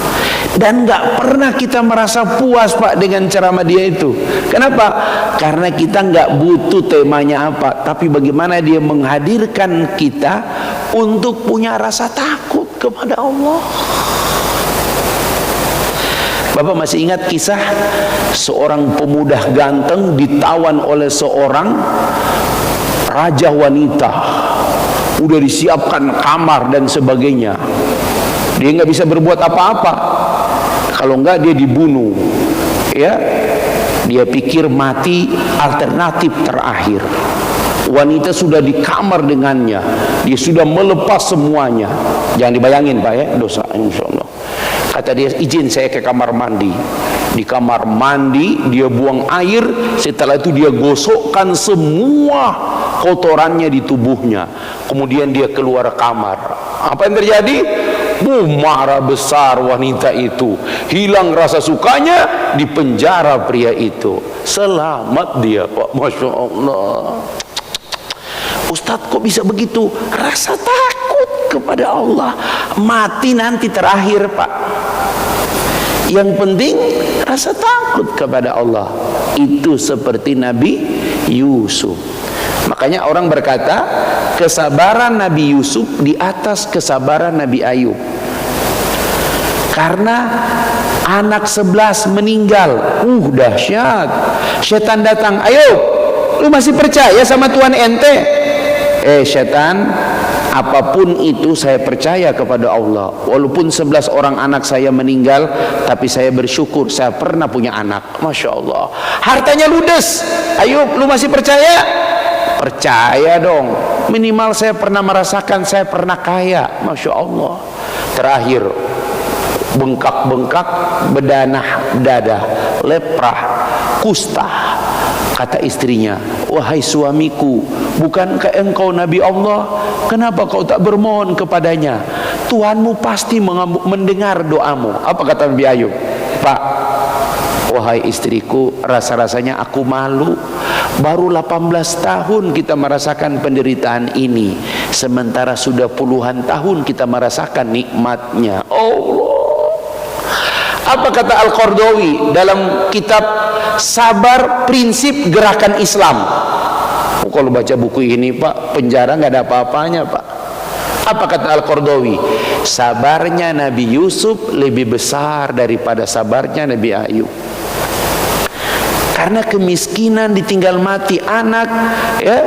A: Dan gak pernah kita merasa puas Pak dengan ceramah dia itu. Kenapa? Karena kita gak butuh temanya apa, tapi bagaimana dia menghadirkan kita untuk punya rasa takut kepada Allah. Bapak masih ingat kisah seorang pemuda ganteng ditawan oleh seorang raja wanita. Udah disiapkan kamar dan sebagainya. Dia nggak bisa berbuat apa-apa. Kalau enggak dia dibunuh. Ya, dia pikir mati alternatif terakhir. Wanita sudah di kamar dengannya. Dia sudah melepas semuanya. Jangan dibayangin Pak ya, dosa insyaallah. Kata dia, izin saya ke kamar mandi. Di kamar mandi dia buang air, setelah itu dia gosokkan semua kotorannya di tubuhnya. Kemudian dia keluar kamar. Apa yang terjadi? Marah besar wanita itu, hilang rasa sukanya, dipenjara pria itu. Selamat dia Pak, Masya Allah. Ustadz kok bisa begitu? Rasa takut kepada Allah. Mati nanti terakhir Pak. Yang penting rasa takut kepada Allah. Itu seperti Nabi Yusuf. Makanya orang berkata kesabaran Nabi Yusuf di atas kesabaran Nabi Ayub. Karena anak 11 meninggal. Dahsyat. Setan datang, Ayub, lu masih percaya sama Tuhan ente? Setan, apapun itu saya percaya kepada Allah. Walaupun 11 orang anak saya meninggal, tapi saya bersyukur saya pernah punya anak. Masya Allah. Hartanya ludes, Ayub, lu masih percaya? Percaya dong. Minimal saya pernah merasakan saya pernah kaya. Masya Allah. Terakhir, bengkak-bengkak, berdanah dada, leprah, kusta. Kata istrinya, wahai suamiku, bukankah engkau Nabi Allah? Kenapa kau tak bermohon kepadanya? Tuhanmu pasti mendengar doamu. Apa kata Nabi Ayub? Pak, wahai istriku, rasa-rasanya aku malu. Baru 18 tahun kita merasakan penderitaan ini, sementara sudah puluhan tahun kita merasakan nikmatnya. Allah. Apa kata Al-Qardawi dalam kitab Sabar Prinsip Gerakan Islam? Kalau baca buku ini Pak, penjara nggak ada apa-apanya Pak. Apa kata Al-Qardawi? Sabarnya Nabi Yusuf lebih besar daripada sabarnya Nabi Ayub. Karena kemiskinan, ditinggal mati anak, ya,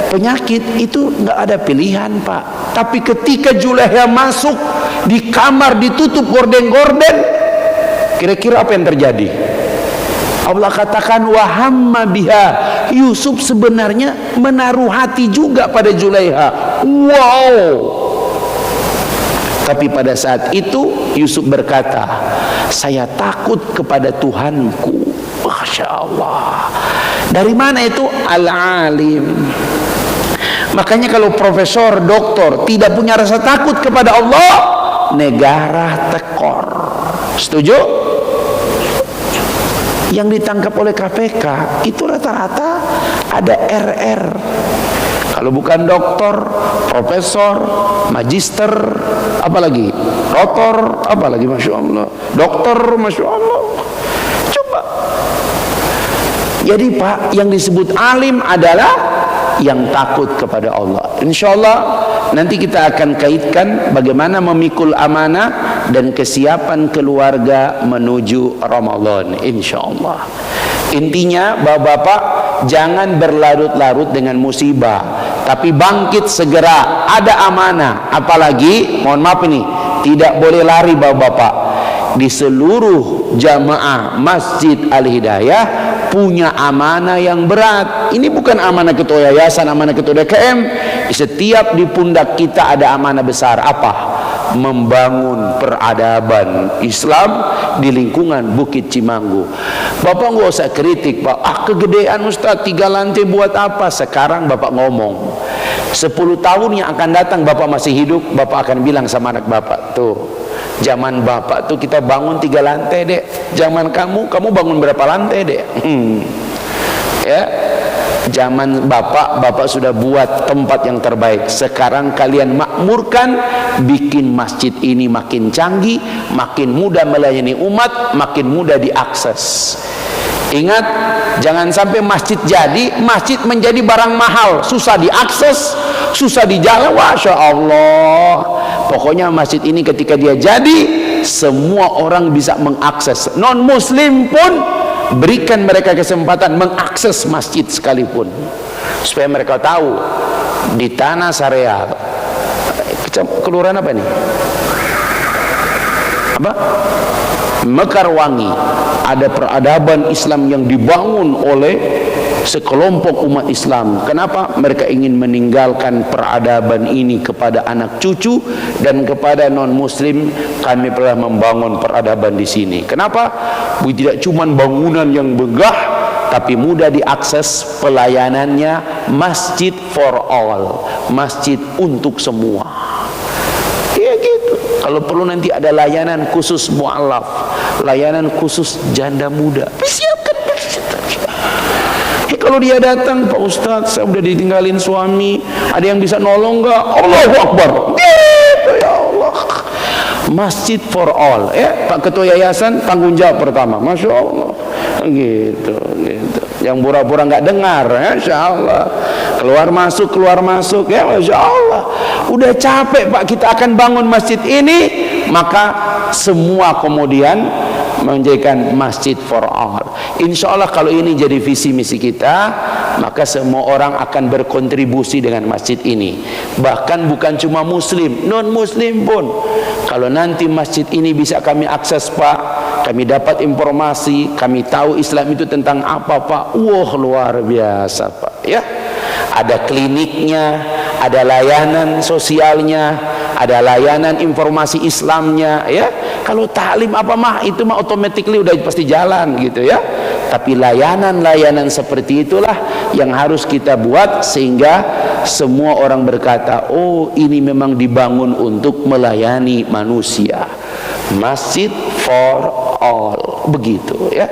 A: penyakit itu nggak ada pilihan Pak. Tapi ketika Zulaiha masuk di kamar ditutup gorden-gorden, kira-kira apa yang terjadi? Allah katakan wahamma biha. Yusuf sebenarnya menaruh hati juga pada Zulaiha. Wow. Tapi pada saat itu Yusuf berkata, saya takut kepada Tuhanku. Masya Allah. Dari mana itu? Al-alim. Makanya kalau profesor, doktor tidak punya rasa takut kepada Allah, negara tekor. Setuju? Yang ditangkap oleh KPK itu rata-rata ada RR. Kalau bukan doktor, profesor, magister, apalagi rotor, apalagi Masya Allah, dokter, Masya Allah. Coba. Jadi Pak, yang disebut alim adalah yang takut kepada Allah. Insya Allah nanti kita akan kaitkan bagaimana memikul amanah dan kesiapan keluarga menuju Ramadan, insya Allah. Intinya bapak-bapak jangan berlarut-larut dengan musibah. tapi bangkit segera. Ada amanah, apalagi mohon maaf ini, tidak boleh lari bapak-bapak. Di seluruh jamaah Masjid Al-Hidayah punya amanah yang berat. Ini bukan amanah ketua yayasan, amanah ketua DKM. Setiap di pundak kita ada amanah besar. Apa? Membangun peradaban Islam di lingkungan Bukit Cimanggu. Bapak nggak usah kritik, Pak. Kegedean Ustaz, 3 lantai buat apa? Sekarang Bapak ngomong, 10 tahun yang akan datang Bapak masih hidup, Bapak akan bilang sama anak Bapak, tuh, zaman Bapak tuh kita bangun 3 lantai, Dek. Zaman kamu bangun berapa lantai, Dek? Ya, zaman Bapak sudah buat tempat yang terbaik. Sekarang kalian makmurkan, bikin masjid ini makin canggih, makin mudah melayani umat, makin mudah diakses. Ingat, jangan sampai masjid jadi, masjid menjadi barang mahal, susah diakses, susah dijaga. Masya Allah. Pokoknya masjid ini ketika dia jadi, semua orang bisa mengakses. Non muslim pun berikan mereka kesempatan mengakses masjid sekalipun, supaya mereka tahu di Tanah Sareal, kelurahan apa ini? Apa? Mekarwangi, ada peradaban Islam yang dibangun oleh sekelompok umat Islam. Kenapa? Mereka ingin meninggalkan peradaban ini kepada anak cucu dan kepada non muslim. Kami pernah membangun peradaban di sini. Kenapa? Tidak cuma bangunan yang megah, tapi mudah diakses. Pelayanannya masjid for all, masjid untuk semua. Ya gitu. Kalau perlu nanti ada layanan khusus mu'alaf, layanan khusus janda muda, siapkan. Kalau dia datang, Pak Ustadz, saya udah ditinggalin suami, ada yang bisa nolong nggak? Allahu Akbar. Gitu, ya Allah. Masjid for all, ya Pak Ketua Yayasan, tanggung jawab pertama. Masya Allah. Gitu. Yang pura-pura nggak dengar, ya, Insya Allah. Keluar masuk, ya, Masya Allah. Udah capek Pak, kita akan bangun masjid ini, maka semua kemudian menjadikan masjid for all. Insya Allah kalau ini jadi visi misi kita, maka semua orang akan berkontribusi dengan masjid ini. Bahkan bukan cuma muslim, non muslim pun. Kalau nanti masjid ini bisa kami akses Pak, kami dapat informasi, kami tahu Islam itu tentang apa Pak, wah luar biasa Pak, ya. Ada kliniknya, ada layanan sosialnya, ada layanan informasi Islamnya, ya. Kalau taklim apa mah itu mah automatically udah pasti jalan gitu, ya. Tapi layanan-layanan seperti itulah yang harus kita buat sehingga semua orang berkata, oh ini memang dibangun untuk melayani manusia. Masjid for all, begitu, ya.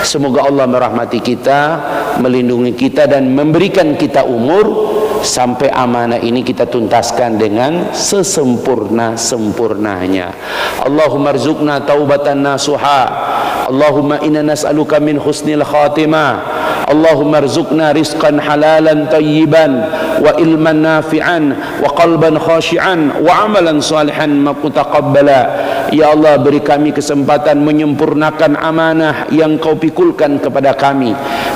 A: Semoga Allah merahmati kita, melindungi kita dan memberikan kita umur sampai amanah ini kita tuntaskan dengan sesempurna-sempurnanya. Allahumma rzuqna taubatan nasuha. Allahumma inna nas'aluka min husnil khatimah. Allahumma rzuqna rizqan halalan tayyiban wa ilman nafi'an wa qalban khashi'an wa amalan salihan mutaqabbala. Ya Allah, beri kami kesempatan menyempurnakan amanah yang Kau pikulkan kepada kami,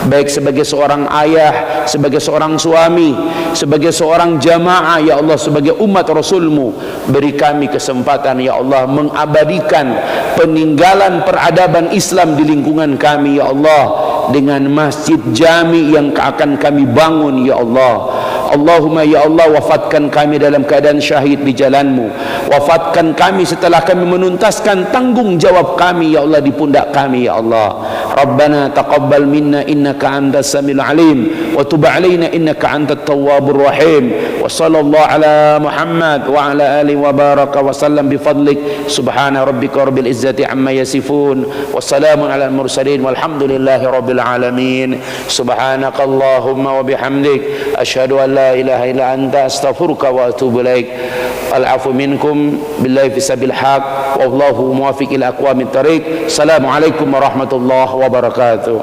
A: baik sebagai seorang ayah, sebagai seorang suami, sebagai seorang jamaah, ya Allah, sebagai umat Rasul-Mu. Beri kami kesempatan, ya Allah, mengabadikan peninggalan peradaban Islam di lingkungan kami, ya Allah, dengan masjid jami yang akan kami bangun, ya Allah. Allahumma ya Allah, wafatkan kami dalam keadaan syahid di jalan-Mu. Wafatkan kami setelah kami menuntaskan tanggung jawab kami, ya Allah, di pundak kami, ya Allah. Rabbana taqabbal minna innaka antas samiul alim wa tub alaina innaka antat tawwabur rahim. Wa sallallahu ala Muhammad wa ala alihi wa baraka wa sallam bi fadlik. Subhana rabbika rabbil izzati amma yasifun wa salamun ala al mursalin walhamdulillahi rabbil alamin. Subhanakallahumma wa bihamdik asyhadu an la ilaha illa anta astaghfiruka wa atubu ilaik. Al-afu minkum billahi fisabil haq wallahu muwaffiq ila aqwamit thariq. Assalamualaikum warahmatullahi wabarakatuh.